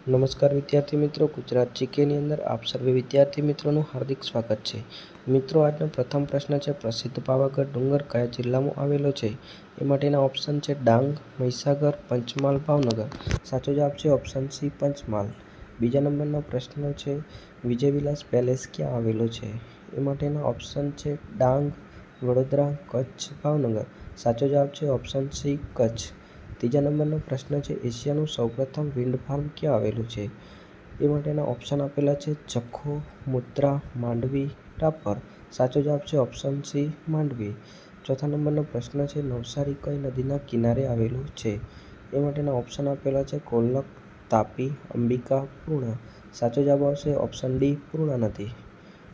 નમસ્કાર વિદ્યાર્થી મિત્રો, ગુજરાત જીકેની અંદર આપ સર્વે વિદ્યાર્થી મિત્રોનું હાર્દિક સ્વાગત છે. મિત્રો, આજનો પ્રથમ પ્રશ્ન છે, પ્રસિદ્ધ પાવાગઢ ડુંગર કયા જિલ્લામાં આવેલો છે? એ માટેના ઓપ્શન છે ડાંગ, મહીસાગર, પંચમહાલ, ભાવનગર. સાચો જવાબ છે ઓપ્શન સી પંચમહાલ. બીજા નંબરનો પ્રશ્ન છે, વિજયવિલાસ પેલેસ ક્યાં આવેલો છે? એ માટેના ઓપ્શન છે ડાંગ, વડોદરા, કચ્છ, ભાવનગર. સાચો જવાબ છે ઓપ્શન સી કચ્છ. ત્રીજા નંબરનો પ્રશ્ન છે, એશિયાનું સૌપ્રથમ વિન્ડ ફાર્મ ક્યાં આવેલું છે? એ માટેના ઓપ્શન આપેલા છે જખો, મુદ્રા, માંડવી, રાપર. સાચો જવાબ છે ઓપ્શન સી માંડવી. ચોથા નંબરનો પ્રશ્ન છે, નવસારી કઈ નદીના કિનારે આવેલું છે? એ માટેના ઓપ્શન આપેલા છે કોલક, તાપી, અંબિકા, પૂર્ણા. સાચો જવાબ આવશે ઓપ્શન ડી પૂર્ણા નદી.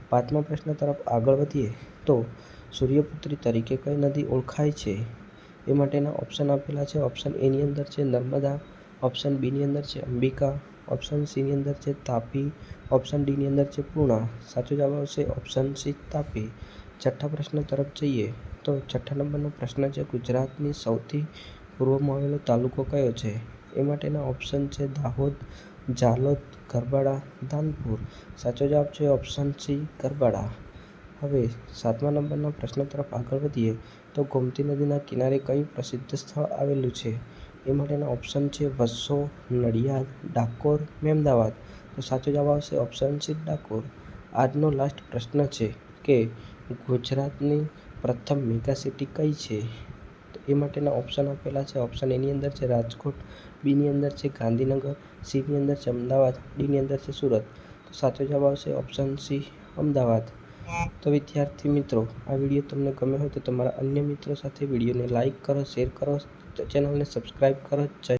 પાંચમા પ્રશ્ન તરફ આગળ વધીએ તો સૂર્યપુત્રી તરીકે કઈ નદી ઓળખાય છે? એ માટેના ઓપ્શન આપેલા છે. ઓપ્શન એ ની અંદર છે નર્મદા, ઓપ્શન બી ની અંદર છે અંબિકા, ઓપ્શન સી ની અંદર છે તાપી, ઓપ્શન ડી ની અંદર છે પૂર્ણા. સાચો જવાબ આવશે ઓપ્શન સી તાપી. છઠ્ઠા પ્રશ્ન તરફ જઈએ તો છઠ્ઠા નંબરનો પ્રશ્ન છે, ગુજરાતની સૌથી પૂર્વમાં આવેલો તાલુકો કયો છે? એ માટેના ઓપ્શન છે દાહોદ, ઝાલોદ, ગરબાડા, ધાનપુર. સાચો જવાબ છે ઓપ્શન સી ગરબાડા. હવે સાતમા નંબરના પ્રશ્ન તરફ આગળ વધીએ તો ગોમતી નદીના કિનારે કયું પ્રસિદ્ધ સ્થળ આવેલું છે? એ માટેના ઓપ્શન છે વસો, નડિયાદ, ડાકોર, મહેમદાવાદ. તો સાચો જવાબ આવશે ઓપ્શન સી ડાકોર. આજનો લાસ્ટ પ્રશ્ન છે કે ગુજરાતની પ્રથમ મેગા સિટી કઈ છે? તો એ માટેના ઓપ્શન આપેલા છે. ઓપ્શન એ ની અંદર છે રાજકોટ, બી ની અંદર છે ગાંધીનગર, સી ની અંદર છે અમદાવાદ, ડી ની અંદર છે સુરત. તો સાચો જવાબ આવશે ઓપ્શન સી અમદાવાદ. તો વિદ્યાર્થી મિત્રો, આ વિડીયો તમને ગમ્યો હોય તો તમારા અન્ય મિત્રો સાથે વિડીયોને લાઇક કરો, શેર કરો, ચેનલને સબસ્ક્રાઈબ કરો. જય